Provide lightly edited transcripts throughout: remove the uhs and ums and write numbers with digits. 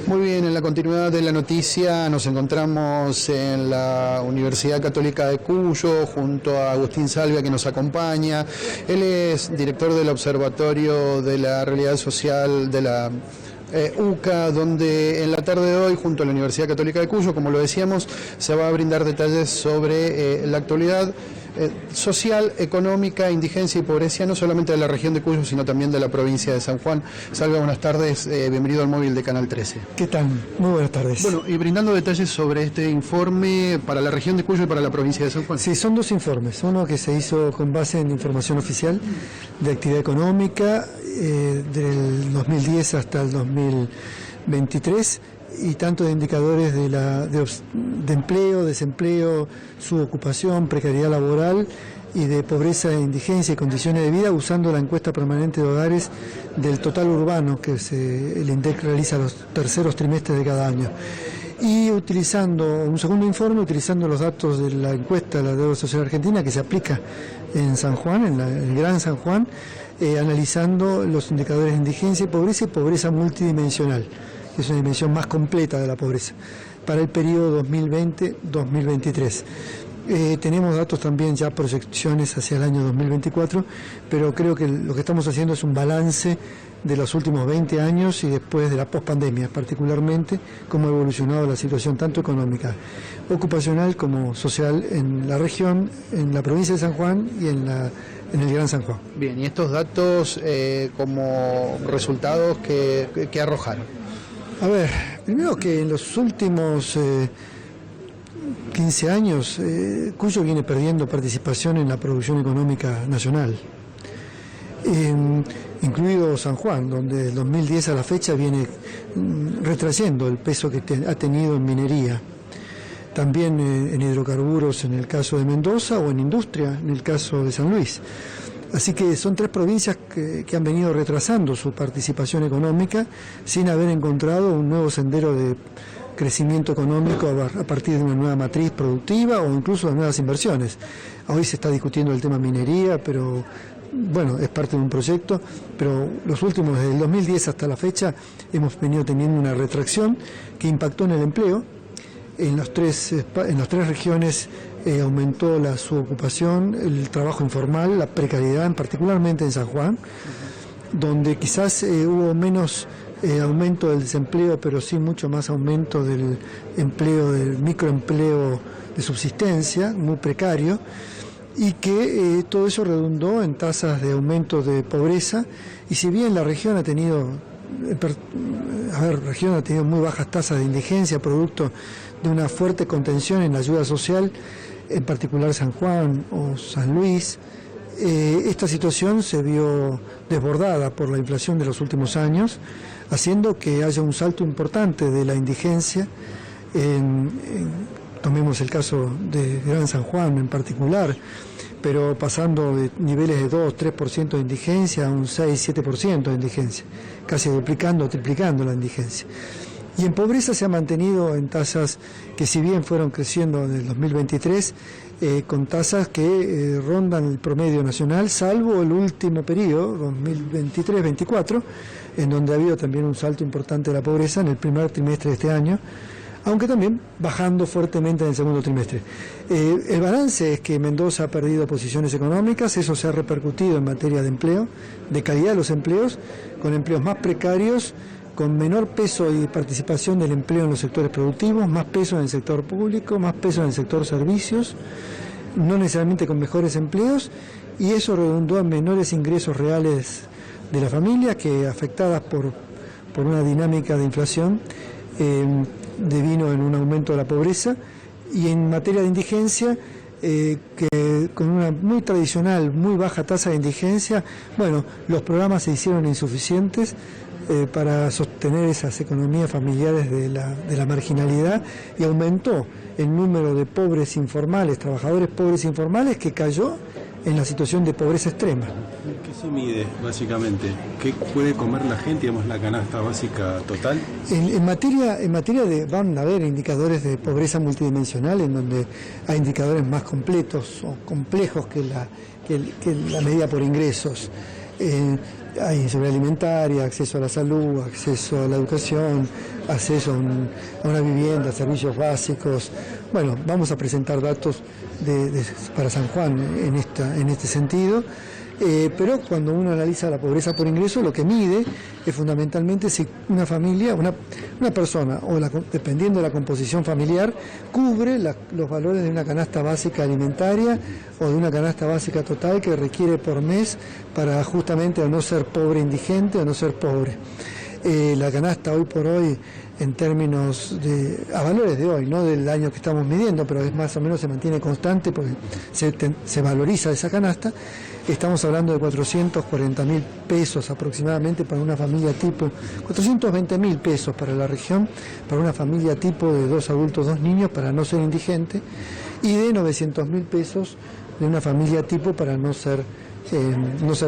Muy bien, en la continuidad de la noticia nos encontramos en la Universidad Católica de Cuyo junto a Agustín Salvia, que nos acompaña. Él es director del Observatorio de la Realidad Social de la UCA, donde en la tarde de hoy, junto a la Universidad Católica de Cuyo, como lo decíamos, se va a brindar detalles sobre la actualidad social, económica, indigencia y pobreza, no solamente de la región de Cuyo, sino también de la provincia de San Juan. Salve, buenas tardes, bienvenido al móvil de Canal 13. ¿Qué tal? Muy buenas tardes. Bueno, y brindando detalles sobre este informe para la región de Cuyo y para la provincia de San Juan. Sí, son dos informes, uno que se hizo con base en información oficial de actividad económica del 2010 hasta el 2023, y tanto de indicadores de empleo, desempleo, subocupación, precariedad laboral y de pobreza, indigencia y condiciones de vida, usando la encuesta permanente de hogares del total urbano que el INDEC realiza los terceros trimestres de cada año. Y utilizando un segundo informe, utilizando los datos de la encuesta de la deuda social argentina que se aplica en San Juan, en el Gran San Juan, analizando los indicadores de indigencia y pobreza multidimensional, que es una dimensión más completa de la pobreza, para el periodo 2020-2023. Tenemos datos también, ya proyecciones hacia el año 2024, pero creo que lo que estamos haciendo es un balance de los últimos 20 años y después de la pospandemia, particularmente cómo ha evolucionado la situación tanto económica, ocupacional como social en la región, en la provincia de San Juan y en el Gran San Juan. Bien, y estos datos como resultados que arrojaron. A ver, primero que en los últimos 15 años Cuyo viene perdiendo participación en la producción económica nacional, incluido San Juan, donde del 2010 a la fecha viene retrayendo el peso que ha tenido en minería, también en hidrocarburos en el caso de Mendoza o en industria en el caso de San Luis. Así que son tres provincias que han venido retrasando su participación económica sin haber encontrado un nuevo sendero de crecimiento económico a partir de una nueva matriz productiva o incluso de nuevas inversiones. Hoy se está discutiendo el tema minería, pero bueno, es parte de un proyecto, pero los últimos, desde el 2010 hasta la fecha, hemos venido teniendo una retracción que impactó en el empleo. En las tres regiones aumentó la subocupación, el trabajo informal, la precariedad, particularmente en San Juan, donde quizás hubo menos aumento del desempleo, pero sí mucho más aumento del empleo, del microempleo de subsistencia, muy precario, y que todo eso redundó en tasas de aumento de pobreza. Y si bien la región ha tenido muy bajas tasas de indigencia, producto de una fuerte contención en la ayuda social, en particular San Juan o San Luis, esta situación se vio desbordada por la inflación de los últimos años, haciendo que haya un salto importante de la indigencia. Tomemos el caso de Gran San Juan en particular, pero pasando de niveles de 2-3% de indigencia a un 6-7% de indigencia, casi duplicando o triplicando la indigencia. Y en pobreza se ha mantenido en tasas que, si bien fueron creciendo en el 2023, con tasas que rondan el promedio nacional, salvo el último periodo, 2023-24, en donde ha habido también un salto importante de la pobreza en el primer trimestre de este año, aunque también bajando fuertemente en el segundo trimestre. El balance es que Mendoza ha perdido posiciones económicas, eso se ha repercutido en materia de empleo, de calidad de los empleos, con empleos más precarios, con menor peso y participación del empleo en los sectores productivos, más peso en el sector público, más peso en el sector servicios, no necesariamente con mejores empleos, y eso redundó en menores ingresos reales de la familia, que afectadas por una dinámica de inflación, devino en un aumento de la pobreza. Y en materia de indigencia, que con una muy tradicional, muy baja tasa de indigencia, bueno, los programas se hicieron insuficientes para sostener esas economías familiares de la marginalidad, y aumentó el número de pobres informales, trabajadores pobres informales, que cayó en la situación de pobreza extrema. ¿Qué se mide básicamente? ¿Qué puede comer la gente, digamos, la canasta básica total? En materia de, van a haber indicadores de pobreza multidimensional, en donde hay indicadores más completos o complejos que la medida por ingresos. hay inseguridad alimentaria, acceso a la salud, acceso a la educación, acceso a una vivienda, servicios básicos. Bueno, vamos a presentar datos para San Juan en este sentido. Pero cuando uno analiza la pobreza por ingreso, lo que mide es fundamentalmente si una familia, una persona, dependiendo de la composición familiar, cubre los valores de una canasta básica alimentaria o de una canasta básica total que requiere por mes para justamente o no ser pobre indigente o no ser pobre. La canasta hoy por hoy, en términos a valores de hoy, no del año que estamos midiendo, pero es más o menos se mantiene constante porque se valoriza esa canasta. Estamos hablando de 440.000 pesos aproximadamente para una familia tipo, 420.000 pesos para la región, para una familia tipo de 2 adultos, 2 niños, para no ser indigente, y de 900.000 pesos de una familia tipo para no ser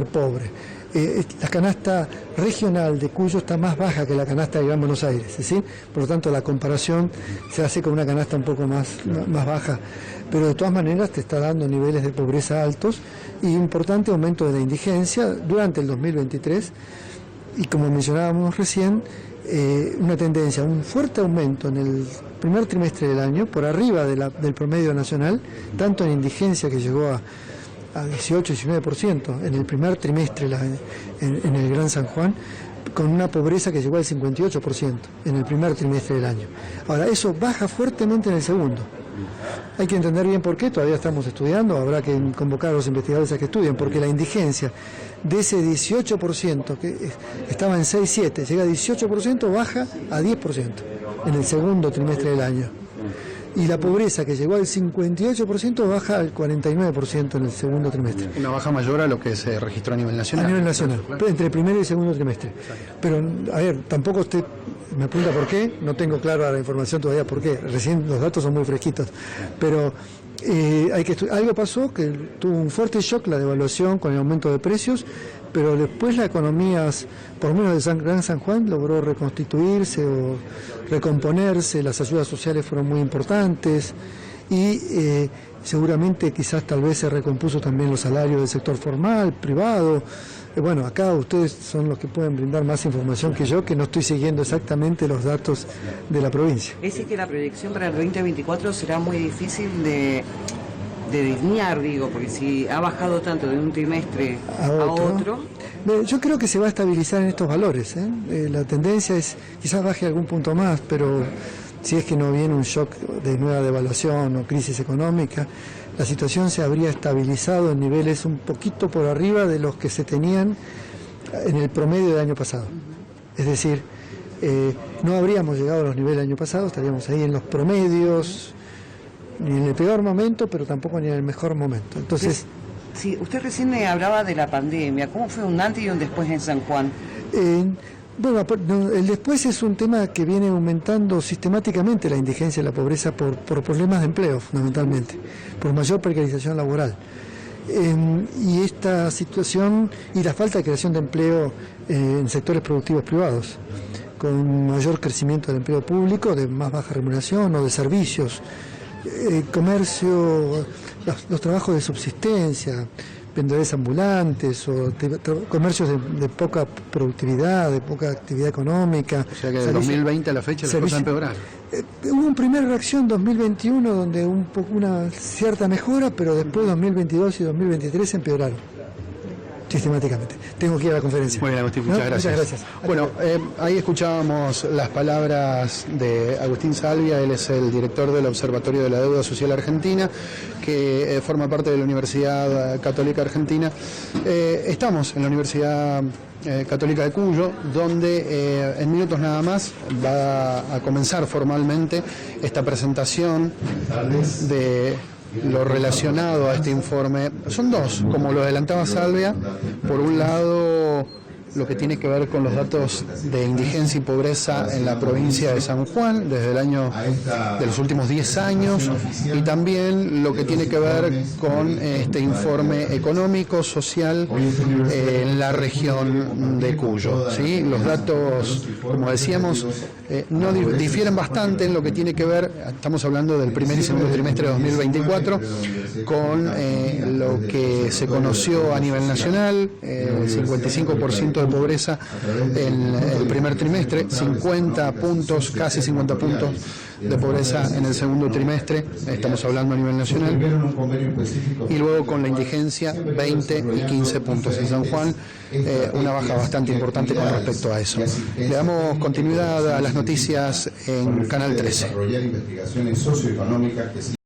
pobre. La canasta regional de Cuyo está más baja que la canasta de Gran Buenos Aires, ¿sí? Por lo tanto la comparación se hace con una canasta un poco más baja, pero de todas maneras te está dando niveles de pobreza altos y un importante aumento de la indigencia durante el 2023 y, como mencionábamos recién, una tendencia, un fuerte aumento en el primer trimestre del año por arriba del promedio nacional, tanto en indigencia, que llegó a 18-19% en el primer trimestre en el Gran San Juan, con una pobreza que llegó al 58% en el primer trimestre del año. Ahora, eso baja fuertemente en el segundo. Hay que entender bien por qué, todavía estamos estudiando, habrá que convocar a los investigadores a que estudien, porque la indigencia de ese 18% que estaba en 6-7, llega a 18%, baja a 10% en el segundo trimestre del año. Y la pobreza, que llegó al 58%, baja al 49% en el segundo trimestre. Una baja mayor a lo que se registró a nivel nacional. A nivel nacional, entre el primer y el segundo trimestre. Pero, a ver, tampoco usted me pregunta por qué, no tengo clara la información todavía por qué, recién los datos son muy fresquitos. Pero algo pasó, que tuvo un fuerte shock la devaluación con el aumento de precios, pero después la economía, por lo menos de Gran San Juan, logró reconstituirse o recomponerse, las ayudas sociales fueron muy importantes y seguramente quizás tal vez se recompuso también los salarios del sector formal, privado. Bueno, acá ustedes son los que pueden brindar más información que yo, que no estoy siguiendo exactamente los datos de la provincia. Es decir, que la proyección para el 2024 será muy difícil de delinear, digo, porque si ha bajado tanto de un trimestre a otro. Yo creo que se va a estabilizar en estos valores, ¿eh? La tendencia es, quizás baje algún punto más, pero si es que no viene un shock de nueva devaluación o crisis económica, la situación se habría estabilizado en niveles un poquito por arriba de los que se tenían en el promedio del año pasado. Es decir, no habríamos llegado a los niveles del año pasado, estaríamos ahí en los promedios, ni en el peor momento, pero tampoco ni en el mejor momento. Entonces, sí, usted recién me hablaba de la pandemia. ¿Cómo fue un antes y un después en San Juan? Bueno, el después es un tema que viene aumentando sistemáticamente la indigencia y la pobreza por problemas de empleo, fundamentalmente, por mayor precarización laboral. Y esta situación y la falta de creación de empleo en sectores productivos privados, con mayor crecimiento del empleo público, de más baja remuneración o de servicios, comercio, los trabajos de subsistencia, vendedores ambulantes o comercios de poca productividad, de poca actividad económica. O sea que de 2020 a la fecha las cosas empeoraron. Hubo una primera reacción en 2021 donde una cierta mejora, pero después 2022 y 2023 empeoraron sistemáticamente. Tengo que ir a la conferencia. Muy bien, Agustín, muchas gracias. Muchas gracias. Bueno, ahí escuchábamos las palabras de Agustín Salvia. Él es el director del Observatorio de la Deuda Social Argentina, que forma parte de la Universidad Católica Argentina. Estamos en la Universidad Católica de Cuyo, donde en minutos nada más va a comenzar formalmente esta presentación de lo relacionado a este informe. Son dos, como lo adelantaba Salvia. Por un lado, lo que tiene que ver con los datos de indigencia y pobreza en la provincia de San Juan desde el año de los últimos 10 años, y también lo que tiene que ver con este informe económico, social en la región de Cuyo, ¿sí? Los datos, como decíamos, no difieren bastante en lo que tiene que ver, estamos hablando del primer y segundo trimestre de 2024, con lo que se conoció a nivel nacional, el 55% de pobreza en el primer trimestre, 50 puntos, casi 50 puntos de pobreza en el segundo trimestre, estamos hablando a nivel nacional, y luego con la indigencia 20 y 15 puntos en San Juan, una baja bastante importante con respecto a eso. Le damos continuidad a las noticias en Canal 13.